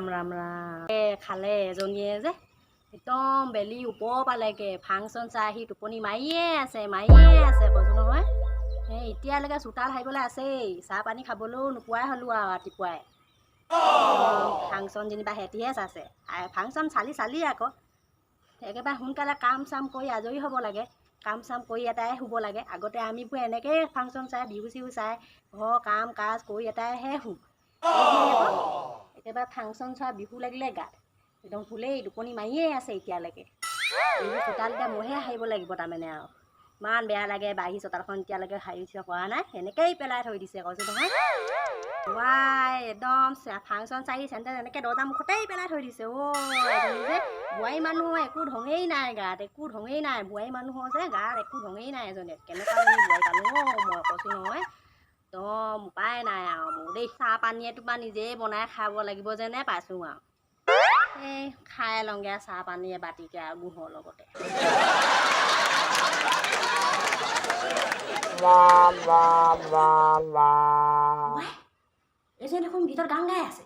ৰাম খালে এজনীয়ে যে একদম বেলি ওপৰ পালেগে ফাংচন চাই আহি টোপনি মাৰিয়ে আছে কৈছো নহয় এতিয়ালৈকে চোতাল হাৰিবলৈ আছেই চাহ পানী খাবলৈও নোপোৱাই হ'লো আৰু ৰাতিপুৱাই ফাংচন যেনিবা হেঁতিহে চাইছে ফাংচন চালি আকৌ একেবাৰে সোনকালে কাম চাম কৰি আজৰি হ'ব লাগে কাম চাম কৰি এটাই শুব লাগে আগতে আমিবোৰ এনেকৈ ফাংচন চাই বিহু চিহু চাই ঘৰ কাম কাজ কৰি এটাইহে শুওঁ একেবাৰে ফাংচন চোৱা বিহু লাগিলে গাত একদম শুলেই টোপনি মাৰিয়ে আছে এতিয়ালৈকে এইবোৰ চোতালতে মইহে সাৰিব লাগিব তাৰমানে আৰু ইমান বেয়া লাগে বাঢ়ি চোতালখন এতিয়ালৈকে সাৰি কৰা নাই এনেকেই পেলাই থৈ দিছে কৈছোঁ নহয় ৱাই একদম ফাংচন চাৰি চেণ্টাৰ এনেকৈ দৰ্জা মুখতেই পেলাই থৈ দিছে এজনী যে বোৱাৰী মানুহৰ একো ঢঙেই নাই গাত একো ঢঙেই নাই বোৱাৰী মানুহৰ যে গাত একো ঢঙেই নাই এজনীয়ে কেনেকুৱাজনী বোৱাৰী পালোঁ মই কৈছোঁ নহয় একদম উপায় নাই আৰু মোৰ দেই চাহ পানীয়ে তোমাৰ নিজেই বনাই খাব লাগিব যেনে পাইছোঁ আৰু এই খাই লওঁগে চাহ পানীয়ে বাতিকে আৰু গুহৰ লগতে এজনী দেখোন ভিতৰত গান গাই আছে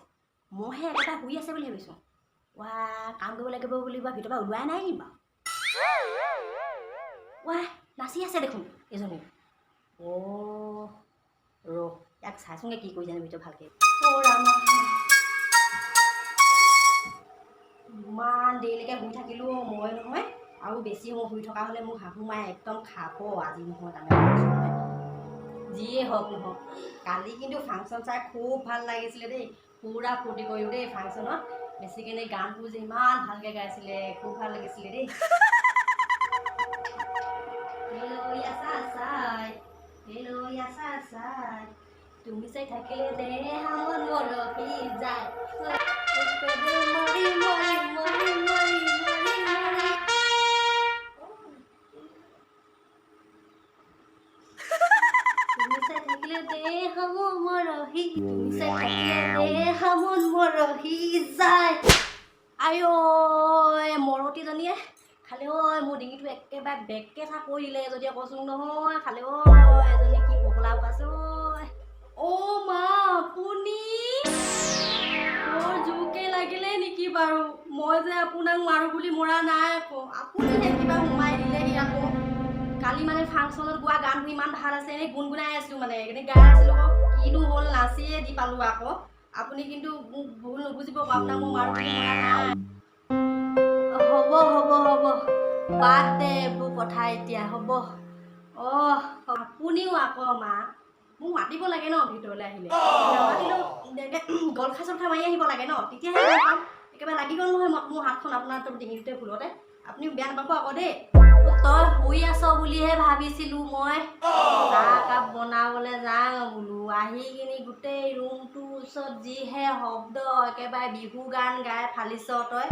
মইহে একেটা শুই আছে বুলি ভাবিছোঁ ৱা কাম কৰিব লাগিব বুলি ভিতৰৰ পৰা ওলোৱাই নাই নি বাৰু ৱা নাচি আছে দেখোন এজনী ইয়াক চাইছোঁগে কি কৰি জানো ভিতৰত ভালকৈ ইমান দেৰিলৈকে শুই থাকিলোঁ মই নহয় আৰু বেছি সময় শুই থকা হ'লে মোক শাহু মায়ে একদম খাব আজি নহয় তাৰমানে যিয়ে হওক নহওক কালি কিন্তু ফাংচন চাই খুব ভাল লাগিছিলে দেই পুৰা ফূৰ্তি কৰিলোঁ দেই ফাংচনত বেছিকেনে গানবোৰ যে ইমান ভালকৈ গাইছিলে খুব ভাল লাগিছিলে দেই তুমি চাই থাকিলে দেহ মৰহি যায় মৰতীজনীয়ে খালে মোৰ ডিঙিটো একেবাৰে বেকেঠা পৰিলে যদি কৈছোঁ নহয় খালে এজনী কি পগলা পাইছো মা আপুনি মোৰ জোকে লাগিলে নেকি বাৰু মই যে আপোনাক মাৰো বুলি মৰা নাই আকৌ আপুনিহে কিবা সোমাই দিলেহি আকৌ কালি মানে ফাংচনত গোৱা গানবোৰ ইমান ভাল আছে এনেই গুণগুণাই আছিলোঁ মানে এনেই গাই আছিলোঁ আকৌ কিনো হ'ল নাচিয়ে দি পালোঁ আকৌ আপুনি কিন্তু মোক ভুল নুবুজিব আপোনাক মই মাৰো বুলি মৰা নাই হ'ব বাদ দে এইবোৰ কথা এতিয়া হ'ব আপুনিও আকৌ মা মোক মাতিব লাগে ন ভিতৰলৈ আহিলে নামাতিলেও গলখা চলখা মাৰি আহিব লাগে ন তেতিয়াহে গম পাম একেবাৰে লাগি গ'ল নহয় মোৰ হাতখন আপোনাৰ ডিঙিটোতে ভুলতে আপুনি বেয়া নাপাব আকৌ দেই তই শুই আছ বুলিহে ভাবিছিলোঁ মই চাহ কাপ বনাবলৈ যাওঁ বোলো আহি কিনি গোটেই ৰুমটোৰ ওচৰত যিহে শব্দ একেবাৰে বিহু গান গাই ফালিছ তই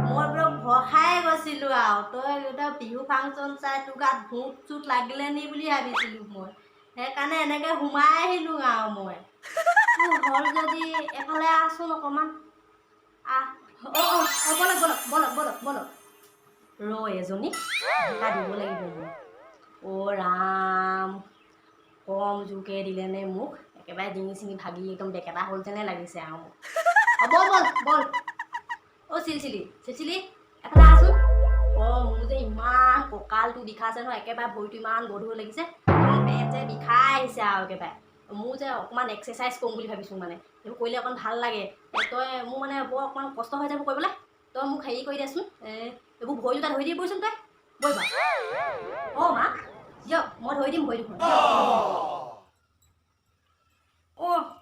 মই বোলো ভয় খাই গৈছিলোঁ আৰু তই বিহু ফাংচন চাই তোৰ গাত ভূত চুত লাগিলে নি বুলি ভাবিছিলোঁ মই সেইকাৰণে এনেকৈ সোমাই আহিলোঁ আৰু মই হ'ল যদি এফালে আহচোন অকণমান বলক এজনী এটা দিব লাগিব মোৰ ৰাম কম জোকে দিলেনে মোক একেবাৰে ডিঙি চিঙি ভাগি একদম বেকেটা হ'ল যেনে লাগিছে আৰু মোক বল চিলচিলি এফালে আহচোন মোৰ যে ইমান কঁকালটো বিষাইছে নহয় একেবাৰে ভৰিটো ইমান গধুৰ লাগিছে পেট যে বিষাই আহিছে আৰু একেবাৰে মোৰ যে অকণমান এক্সাৰচাইজ কৰিম বুলি ভাবিছোঁ মানে সেইবোৰ কৰিলে অকণ ভাল লাগে তই মোৰ মানে বৰ অকণমান কষ্ট হৈ যাব কৰিবলৈ তই মোক হেৰি কৰি দেচোন এইবোৰ ভৰি দুটা ধৰি দি পৰিচোন তই বৈ বা মা দিয়ক মই ধৰি দিম ভৰি দুখন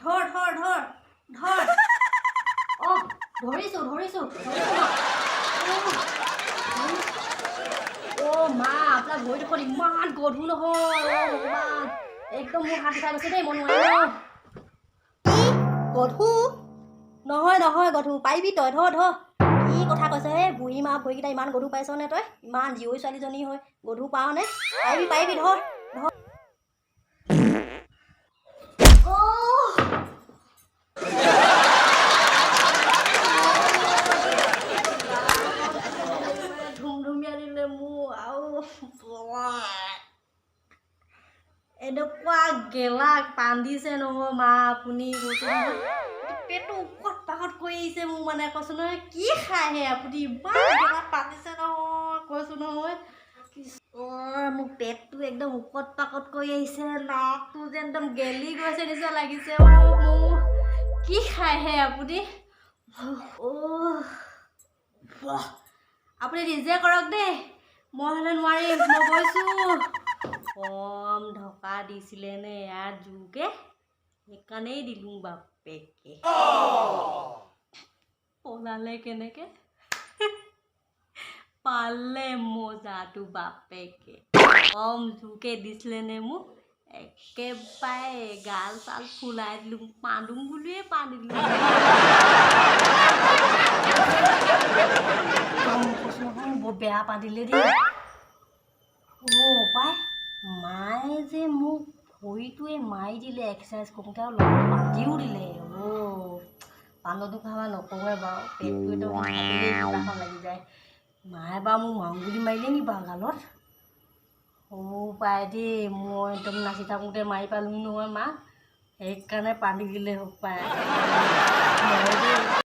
ধৰ ধৰিছোঁ মা আপোনাৰ ভৰি দুখন ইমান গধুৰ নহয় ভগৱান একদম মোৰ হাত উঠাই গৈছে দেই মই নোৱাৰো গধুৰ নহয় গধুৰ পাৰিবি তই ধৰ কি কথা কৈছ বুঢ়ী মা ভৰিকেইটা ইমান গধুৰ পাইছনে তই ইমান জীয়ৰী ছোৱালীজনী হৈ গধুৰ পাৱনে পাৰিবি ধৰ ধুমধুমীয়া দিলে মোৰ আৰু এনেকুৱা গেলা কান্দিছে নহয় মা আপুনি পেটটো ওপৰত পাকত কৰি আহিছে মোৰ মানে কৈছো নহয় কি খাইহে আপুনি ইমান পাতিছে নহয় কৈছো নহয় মোৰ পেটটো একদম উকত পাকত কৰি আহিছে নাকটো যে একদম গেলি গৈছে নিচিনা লাগিছে মোৰ কি খাইহে আপুনি আপুনি নিজে কৰক দেই মই হ'লে নোৱাৰিম মই গৈছোঁ কম ঢকা দিছিলে নে ইয়াত জোৰকে সেইকাৰণেই দিলোঁ বাপেকে পলালে কেনেকে পালে মজাটো বাপেকে কম জোৰকে দিছিলে নে মোক একেবাৰে গাল চাল ফুলাই দিলোঁ পান্দুং বুলিয়ে পানী দিলোঁ বৰ বেয়া পাতিলে দেই পাই মায়ে যে মোক ভৰিটোৱে মাৰি দিলে এক্সাৰচাইজ কৰোঁতে আৰু লগত পাতিও দিলে পাণতো খাবা নকৰোঁৱে বাৰু পেটটো একদম ভাবিলেই কিবাখন লাগি যায় মায়ে বাৰু মোক মাংগুলি মাৰিলে নি বাৰু গালত পাই দেই মই একদম নাচি থাকোঁতে মাৰি পালোঁ নহয় মাক সেইকাৰণে পানী দিলে পায়